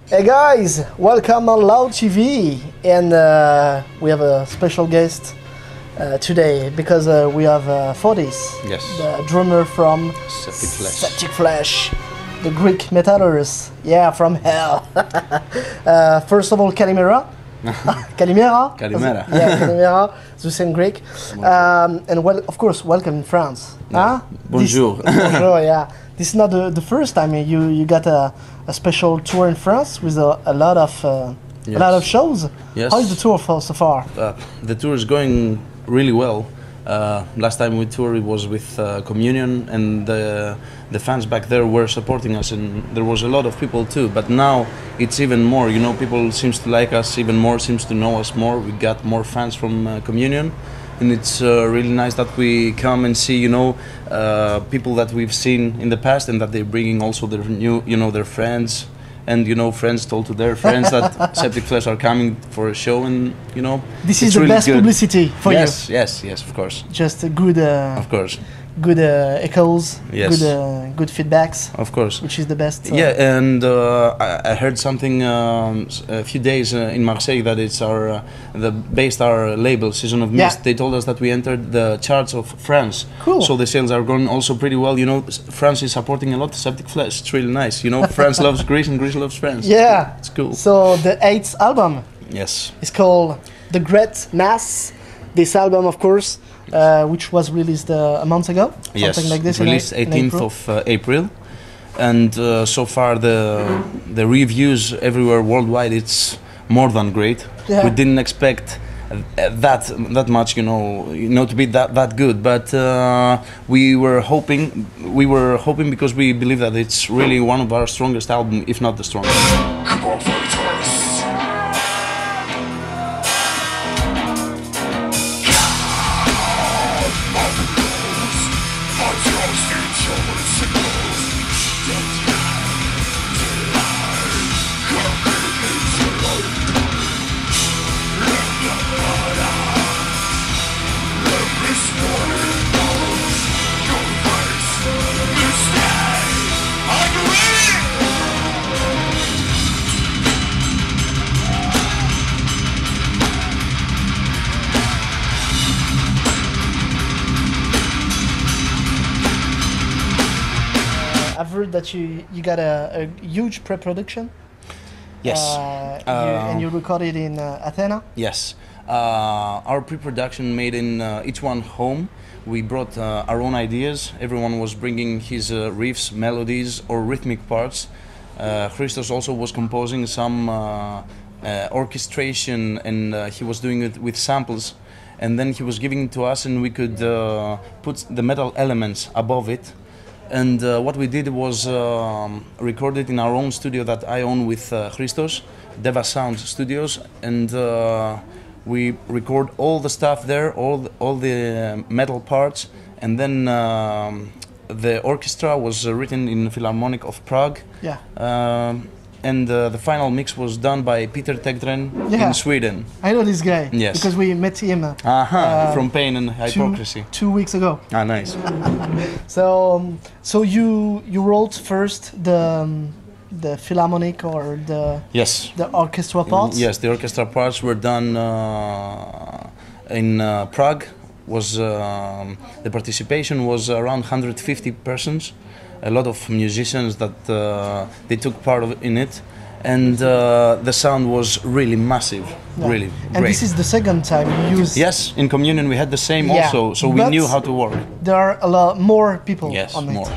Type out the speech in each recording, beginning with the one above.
Hey guys, welcome on Loud TV, and we have a special guest today because we have Fotis, yes, the drummer from Septic Flesh. Septic Flesh, the Greek metalers, yeah, from hell. First of all, Kalimera. Kalimera? Kalimera. Yeah, Kalimera, Zeus in Greek. And well, of course, welcome in France. Yeah. Huh? Bonjour. Bonjour, yeah. This is not the first time you got a special tour in France with a lot of shows. Yes. How is the tour so far? The tour is going really well. Last time we toured it was with Communion, and the fans back there were supporting us, and there was a lot of people too. But now it's even more. You know, people seems to like us even more, seems to know us more. We got more fans from Communion. And it's really nice that we come and see, you know, people that we've seen in the past, and that they're bringing also their new, you know, their friends, and you know, friends told to their friends that Septic Flesh are coming for a show, and you know, this is the really best good publicity for you. Yes, of course. Just a good, of course, good echoes, yes, good feedbacks, of course, which is the best. Yeah, and I heard something a few days in Marseille that it's based our label Season of Mist. Yeah. They told us that we entered the charts of France. Cool. So the sales are going also pretty well. You know, France is supporting a lot Septic Flesh. It's really nice. You know, France loves Greece and Greece loves France. Yeah, it's cool. So the 8th album. Yes. It's called The Great Mass. This album, of course, which was released a month ago. Yes, something like this. Released 18th of April, and so far the reviews everywhere worldwide, it's more than great. Yeah. We didn't expect that much, you know, to be that good, but we were hoping because we believe that it's really one of our strongest albums, if not the strongest. I've heard that you got a huge pre-production. Yes. And you recorded in Athena. Yes. Our pre-production made in each one home. We brought our own ideas. Everyone was bringing his riffs, melodies, or rhythmic parts. Christos also was composing some orchestration, and he was doing it with samples. And then he was giving it to us, and we could put the metal elements above it. And what we did was record it in our own studio that I own with Christos, Deva Sound Studios, and we record all the stuff there, all the metal parts, and then the orchestra was written in Philharmonic of Prague. Yeah. And the final mix was done by Peter Tegren in Sweden. I know this guy. Yes. Because we met him. From Pain and Hypocrisy. Two weeks ago. Ah, nice. So you wrote first the Philharmonic or the orchestra parts? Yes, the orchestra parts were done in Prague. The participation was around 150 persons. A lot of musicians that they took part in it, and the sound was really massive, really great. And this is the second time you used. Yes, in Communion we had the same also, so we knew how to work. There are a lot more people on it. More.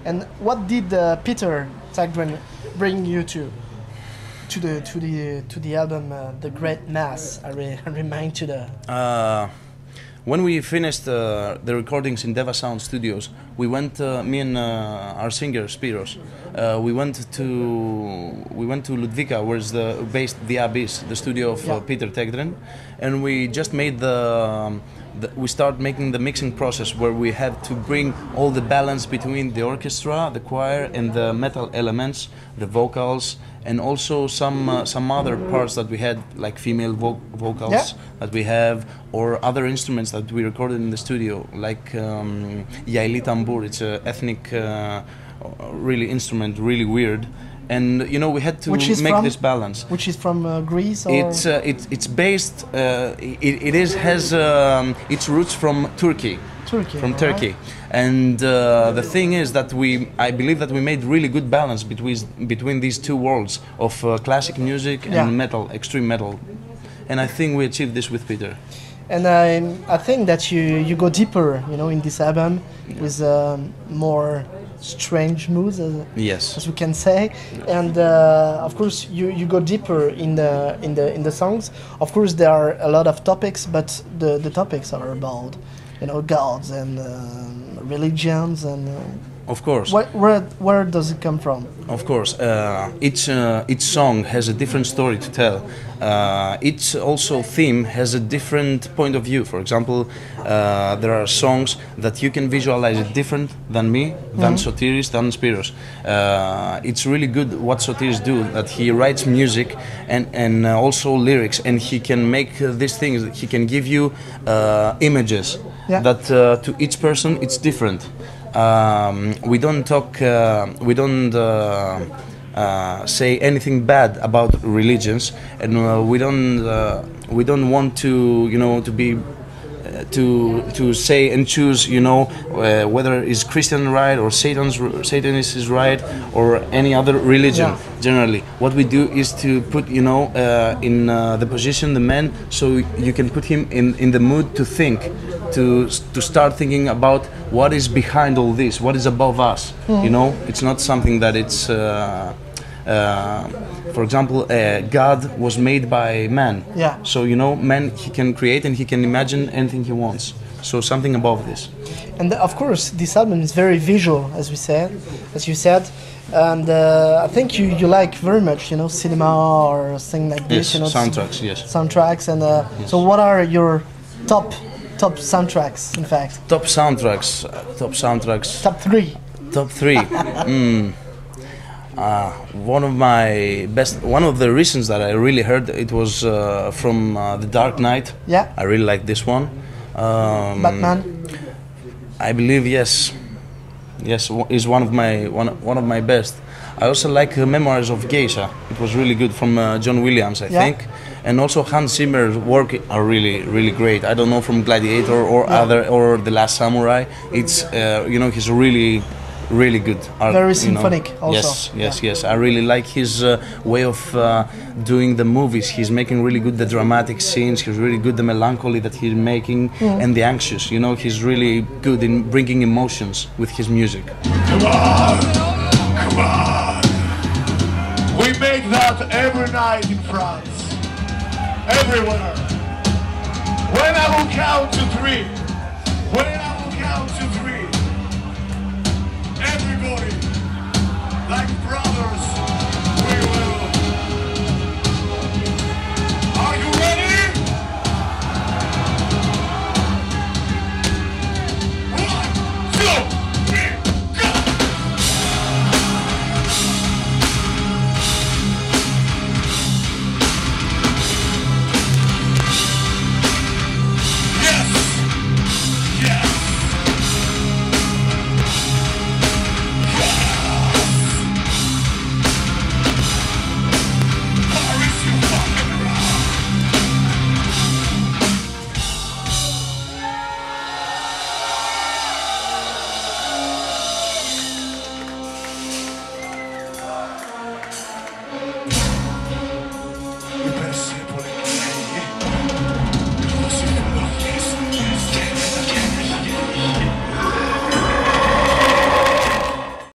And what did Peter Tägtgren bring you to the album The Great Mass? I remind you the. When we finished the recordings in Deva Sound Studios, we went, me and our singer Spiros, we went to Ludvika, where is based the Abyss, the studio of Peter Tägtgren, and we just made we start making the mixing process where we have to bring all the balance between the orchestra, the choir, and the metal elements, the vocals, and also some other parts that we had, like female vocals that we have, or other instruments that we recorded in the studio, like yaili tambur. It's an ethnic, really instrument, really weird. And you know, we had to make this balance. Which is from Greece, or it's based. Has its roots from Turkey. Turkey. Right. And the thing is that I believe that we made really good balance between these two worlds of classic music and metal, extreme metal. And I think we achieved this with Peter. And I think that you go deeper, you know, in this album with more strange moods, as we can say, and of course you go deeper in the songs. Of course, there are a lot of topics, but the topics are about, you know, gods and religions and. Of course. Where does it come from? Of course, each song has a different story to tell. Each also theme has a different point of view. For example, there are songs that you can visualize it different than me, than Sotiris, than Spiros. It's really good what Sotiris do, that he writes music and also lyrics, and he can make these things. He can give you images that to each person it's different. We don't talk. We don't say anything bad about religions, and we don't want to, you know, to be to say and choose, you know, whether is Christian right or Satanist is right or any other religion. Generally, what we do is to put, you know, in the position the man, so you can put him in the mood to think, to start thinking about what is behind all this, what is above us. You know, it's not something that it's. For example, God was made by man. So, you know, man, he can create and he can imagine anything he wants. So something above this. And of course, this album is very visual, as you said. And I think you like very much, you know, cinema or thing like this. You know, soundtracks. Soundtracks. And so, what are your top soundtracks? In fact, top soundtracks. Top three. Top three. One of the reasons that I really heard it was from The Dark Knight. I really like this one. Batman. I believe yes, is one of my best. I also like Memoirs of Geisha. It was really good from John Williams, I think, and also Hans Zimmer's work are really great. I don't know, from Gladiator or The Last Samurai. It's you know, he's really good art, very symphonic, you know. Also. Yes. I really like his way of doing the movies. He's making really good the dramatic scenes. He's really good the melancholy that he's making and the anxious. You know, he's really good in bringing emotions with his music. Come on! We make that every night in France, everywhere. When I will count to three. Everybody, like brothers,